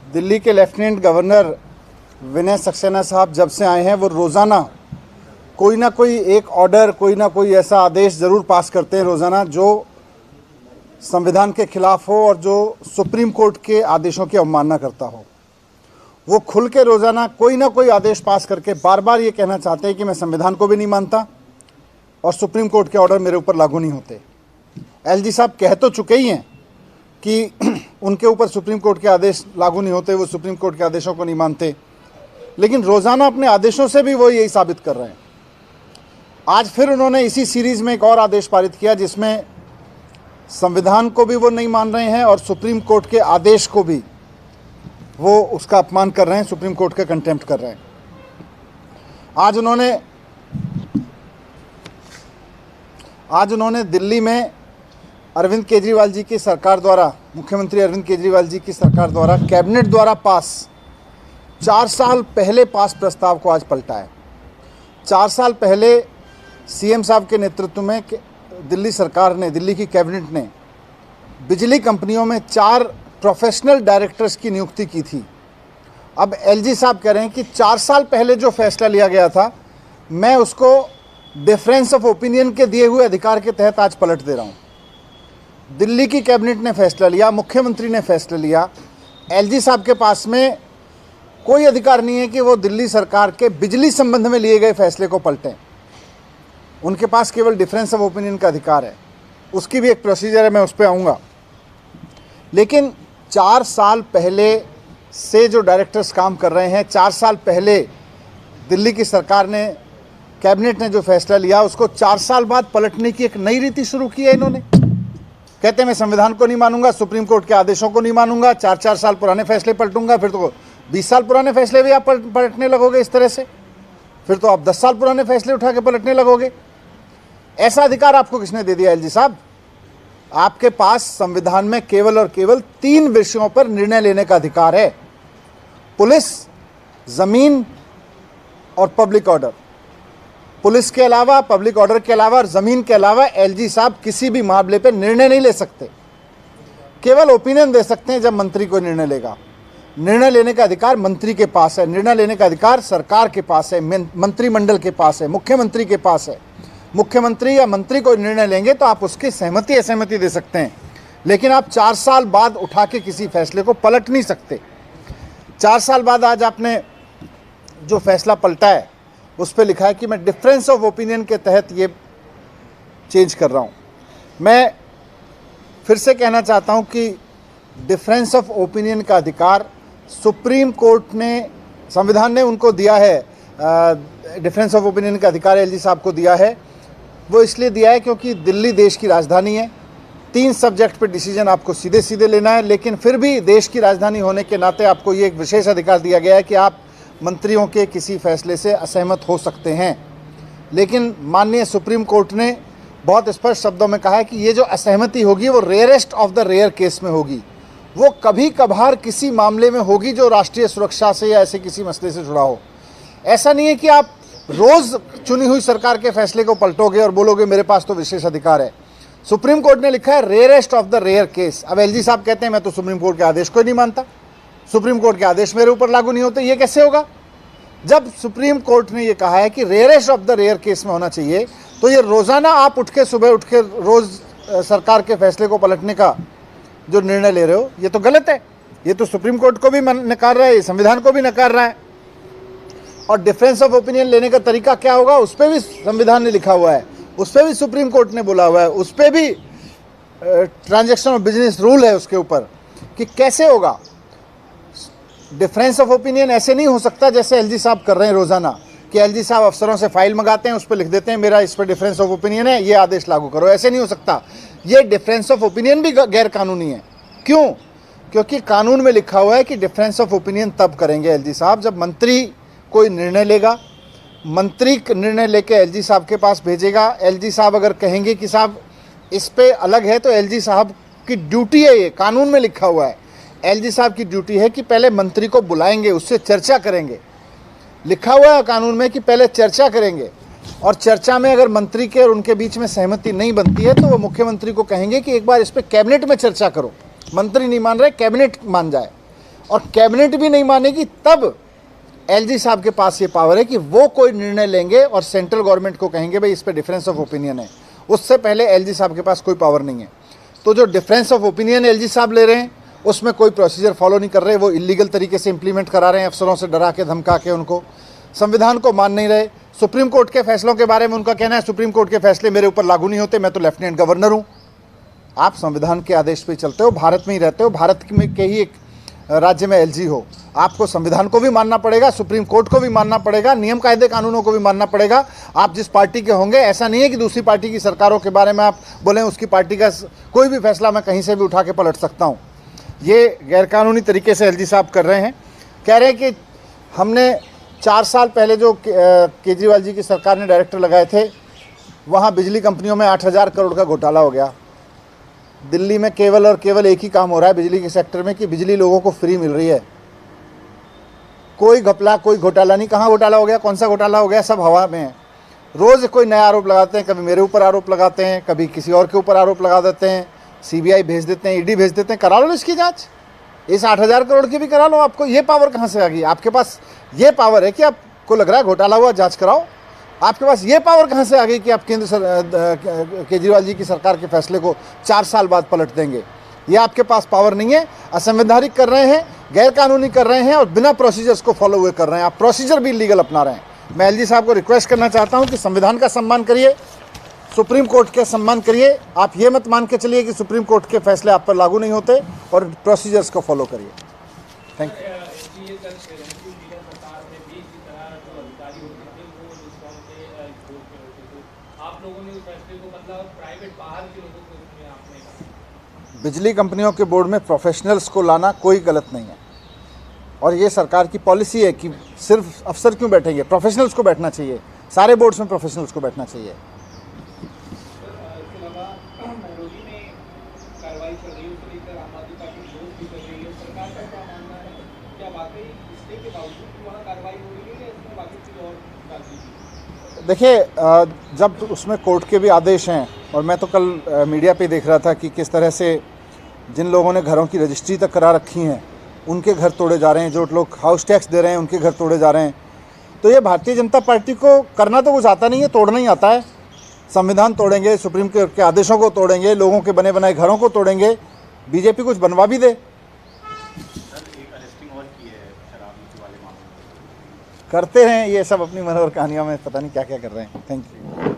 दिल्ली के lieutenant governor Vinay Saxena साहब जब से आए हैं वो रोज़ाना कोई ना कोई एक ऑर्डर, कोई ना कोई ऐसा आदेश ज़रूर पास करते हैं रोज़ाना जो संविधान के खिलाफ हो और जो सुप्रीम कोर्ट के आदेशों की अवमानना करता हो। वो खुल के रोज़ाना कोई ना कोई आदेश पास करके बार बार ये कहना चाहते हैं कि मैं संविधान को भी नहीं मानता और सुप्रीम कोर्ट के ऑर्डर मेरे ऊपर लागू नहीं होते। एलजी साहब कह तो चुके ही हैं कि उनके ऊपर सुप्रीम कोर्ट के आदेश लागू नहीं होते, वो सुप्रीम कोर्ट के आदेशों को नहीं मानते, लेकिन रोज़ाना अपने आदेशों से भी वो यही साबित कर रहे हैं। आज फिर उन्होंने इसी सीरीज़ में एक और आदेश पारित किया जिसमें संविधान को भी वो नहीं मान रहे हैं और सुप्रीम कोर्ट के आदेश को भी वो उसका अपमान कर रहे हैं, सुप्रीम कोर्ट का कंटेम्प्ट कर रहे हैं। आज उन्होंने दिल्ली में अरविंद केजरीवाल जी की सरकार द्वारा, मुख्यमंत्री अरविंद केजरीवाल जी की सरकार द्वारा कैबिनेट द्वारा पास 4 साल पहले पास प्रस्ताव को आज पलटा है। 4 साल पहले सीएम साहब के नेतृत्व में दिल्ली सरकार ने, दिल्ली की कैबिनेट ने बिजली कंपनियों में 4 प्रोफेशनल डायरेक्टर्स की नियुक्ति की थी। अब एलजी साहब कह रहे हैं कि 4 साल पहले जो फैसला लिया गया था मैं उसको डिफरेंस ऑफ ओपिनियन के दिए हुए अधिकार के तहत आज पलट दे रहा हूँ। दिल्ली की कैबिनेट ने फैसला लिया, मुख्यमंत्री ने फैसला लिया, एलजी साहब के पास में कोई अधिकार नहीं है कि वो दिल्ली सरकार के बिजली संबंध में लिए गए फैसले को पलटें। उनके पास केवल डिफरेंस ऑफ ओपिनियन का अधिकार है। उसकी भी एक प्रोसीजर है, मैं उस पर आऊँगा। लेकिन 4 साल पहले से जो डायरेक्टर्स काम कर रहे हैं, 4 साल पहले दिल्ली की सरकार ने, कैबिनेट ने जो फैसला लिया उसको 4 साल बाद पलटने की एक नई रीति शुरू की है इन्होंने। कहते हैं मैं संविधान को नहीं मानूंगा, सुप्रीम कोर्ट के आदेशों को नहीं मानूंगा, 4-4 साल पुराने फैसले पलटूंगा। फिर तो 20 साल पुराने फैसले भी आप पलटने लगोगे इस तरह से, फिर तो आप 10 साल पुराने फैसले उठा के पलटने लगोगे। ऐसा अधिकार आपको किसने दे दिया एलजी साहब? आपके पास संविधान में केवल और केवल 3 विषयों पर निर्णय लेने का अधिकार है, पुलिस, जमीन और पब्लिक ऑर्डर। पुलिस के अलावा, पब्लिक ऑर्डर के अलावा और जमीन के अलावा एलजी साहब किसी भी मामले पर निर्णय नहीं ले सकते। केवल ओपिनियन दे सकते हैं जब मंत्री कोई निर्णय लेगा। निर्णय लेने का अधिकार मंत्री के पास है, निर्णय लेने का अधिकार सरकार के पास है, मंत्रिमंडल के पास है, मुख्यमंत्री के पास है। मुख्यमंत्री या मंत्री कोई निर्णय लेंगे तो आप उसकी सहमति असहमति दे सकते हैं, लेकिन आप 4 साल बाद उठा के किसी फैसले को पलट नहीं सकते। 4 साल बाद आज आपने जो फैसला पलटा है उस पर लिखा है कि मैं डिफरेंस ऑफ ओपिनियन के तहत ये चेंज कर रहा हूँ। मैं फिर से कहना चाहता हूँ कि डिफरेंस ऑफ ओपिनियन का अधिकार सुप्रीम कोर्ट ने, संविधान ने उनको दिया है। डिफरेंस ऑफ ओपिनियन का अधिकार एलजी साहब को दिया है। वो इसलिए दिया है क्योंकि दिल्ली देश की राजधानी है। 3 सब्जेक्ट पे डिसीजन आपको सीधे सीधे लेना है, लेकिन फिर भी देश की राजधानी होने के नाते आपको ये एक विशेष अधिकार दिया गया है कि आप मंत्रियों के किसी फैसले से असहमत हो सकते हैं। लेकिन माननीय सुप्रीम कोर्ट ने बहुत स्पष्ट शब्दों में कहा है कि ये जो असहमति होगी वो rarest of the rare case में होगी। वो कभी कभार किसी मामले में होगी जो राष्ट्रीय सुरक्षा से या ऐसे किसी मसले से जुड़ा हो। ऐसा नहीं है कि आप रोज़ चुनी हुई सरकार के फैसले को पलटोगे और बोलोगे मेरे पास तो विशेष अधिकार है। सुप्रीम कोर्ट ने लिखा है rarest of the rare case. अब एलजी साहब कहते हैं मैं तो सुप्रीम कोर्ट के आदेश को ही नहीं मानता, सुप्रीम कोर्ट के आदेश मेरे ऊपर लागू नहीं होते। ये कैसे होगा? जब सुप्रीम कोर्ट ने ये कहा है कि rarest of the rare case में होना चाहिए, तो ये रोज़ाना आप सुबह उठ के रोज़ सरकार के फैसले को पलटने का जो निर्णय ले रहे हो, ये तो गलत है। ये तो सुप्रीम कोर्ट को भी नकार रहा है, संविधान को भी नकार रहा है। और डिफरेंस ऑफ ओपिनियन लेने का तरीका क्या होगा उस पर भी संविधान ने लिखा हुआ है, उस पर भी सुप्रीम कोर्ट ने बोला हुआ है, उस पर भी ट्रांजैक्शन ऑफ बिजनेस रूल है उसके ऊपर कि कैसे होगा। डिफरेंस ऑफ ओपिनियन ऐसे नहीं हो सकता जैसे एलजी साहब कर रहे हैं रोज़ाना, कि एलजी साहब अफसरों से फाइल मंगाते हैं, उस पर लिख देते हैं मेरा इस पर डिफरेंस ऑफ ओपिनियन है, ये आदेश लागू करो। ऐसे नहीं हो सकता। ये डिफरेंस ऑफ ओपिनियन भी गैर कानूनी है। क्यों? क्योंकि कानून में लिखा हुआ है कि डिफरेंस ऑफ ओपिनियन तब करेंगे एलजी साहब जब मंत्री कोई निर्णय लेगा, मंत्री निर्णय लेके एलजी साहब के पास भेजेगा। एलजी साहब अगर कहेंगे कि साहब इस पे अलग है, तो एलजी साहब की ड्यूटी है, ये कानून में लिखा हुआ है। एलजी साहब की ड्यूटी है कि पहले मंत्री को बुलाएंगे, उससे चर्चा करेंगे। लिखा हुआ है कानून में कि पहले चर्चा करेंगे, और चर्चा में अगर मंत्री के और उनके बीच में सहमति नहीं बनती है तो वो मुख्यमंत्री को कहेंगे कि एक बार इस पर कैबिनेट में चर्चा करो। मंत्री नहीं मान रहे, कैबिनेट मान जाए। और कैबिनेट भी नहीं मानेगी, तब एलजी साहब के पास ये पावर है कि वो कोई निर्णय लेंगे और सेंट्रल गवर्नमेंट को कहेंगे भाई इस पे डिफरेंस ऑफ ओपिनियन है। उससे पहले एलजी साहब के पास कोई पावर नहीं है। तो जो डिफरेंस ऑफ ओपिनियन एलजी साहब ले रहे हैं उसमें कोई प्रोसीजर फॉलो नहीं कर रहे, वो इलीगल तरीके से इंप्लीमेंट करा रहे हैं, अफसरों से डरा के धमका के उनको, संविधान को मान नहीं रहे। सुप्रीम कोर्ट के फैसलों के बारे में उनका कहना है सुप्रीम कोर्ट के फैसले मेरे ऊपर लागू नहीं होते, मैं तो लेफ्टिनेंट गवर्नर हूँ। आप संविधान के आदेश पे चलते हो, भारत में ही रहते हो, भारत में के ही एक राज्य में एलजी हो, आपको संविधान को भी मानना पड़ेगा, सुप्रीम कोर्ट को भी मानना पड़ेगा, नियम कायदे कानूनों को भी मानना पड़ेगा। आप जिस पार्टी के होंगे, ऐसा नहीं है कि दूसरी पार्टी की सरकारों के बारे में आप बोलें उसकी पार्टी का कोई भी फैसला मैं कहीं से भी उठा के पलट सकता हूँ। ये गैरकानूनी तरीके से एलजी साहब कर रहे हैं। कह रहे हैं कि हमने 4 साल पहले जो केजरीवाल जी की सरकार ने डायरेक्टर लगाए थे, वहाँ बिजली कंपनियों में 8,000 करोड़ का घोटाला हो गया। दिल्ली में केवल और केवल एक ही काम हो रहा है बिजली के सेक्टर में कि बिजली लोगों को फ्री मिल रही है। कोई घपला, कोई घोटाला नहीं। कहाँ घोटाला हो गया, कौन सा घोटाला हो गया, सब हवा में है। रोज़ कोई नया आरोप लगाते हैं, कभी मेरे ऊपर आरोप लगाते हैं, कभी किसी और के ऊपर आरोप लगा देते हैं, सीबीआई भेज देते हैं, ईडी भेज देते हैं। करा लो इसकी जांच, इस 8,000 करोड़ की भी करा लो। आपको ये पावर कहाँ से आ गई? आपके पास ये पावर है कि आपको लग रहा है घोटाला हुआ, जांच कराओ। आपके पास ये पावर कहाँ से आ गई कि आप केजरीवाल जी की सरकार के फैसले को 4 साल बाद पलट देंगे? ये आपके पास पावर नहीं है। असंवैधानिक कर रहे हैं, गैरकानूनी कर रहे हैं और बिना प्रोसीजर्स को फॉलो हुए कर रहे हैं। आप प्रोसीजर भी इलीगल अपना रहे हैं। मैं एलजी साहब को रिक्वेस्ट करना चाहता हूँ कि संविधान का सम्मान करिए, सुप्रीम कोर्ट का सम्मान करिए। आप ये मत मान के चलिए कि सुप्रीम कोर्ट के फैसले आप पर लागू नहीं होते, और प्रोसीजर्स को फॉलो करिए। Thank you. बिजली कंपनियों के बोर्ड में प्रोफेशनल्स को लाना कोई गलत नहीं है, और ये सरकार की पॉलिसी है कि सिर्फ अफसर क्यों बैठेंगे, प्रोफेशनल्स को बैठना चाहिए। सारे बोर्ड्स में प्रोफेशनल्स को बैठना चाहिए। देखिए, जब उसमें कोर्ट के भी आदेश हैं, और मैं तो कल मीडिया पे देख रहा था कि किस तरह से जिन लोगों ने घरों की रजिस्ट्री तक करा रखी हैं उनके घर तोड़े जा रहे हैं, जो लोग हाउस टैक्स दे रहे हैं उनके घर तोड़े जा रहे हैं। तो ये भारतीय जनता पार्टी को करना तो कुछ आता नहीं है, तोड़ना ही आता है। संविधान तोड़ेंगे, सुप्रीम कोर्ट के आदेशों को तोड़ेंगे, लोगों के बने बनाए घरों को तोड़ेंगे। बीजेपी कुछ बनवा भी दे। करते हैं ये सब अपनी मनोहर कहानियों में, पता नहीं क्या क्या कर रहे हैं। Thank you.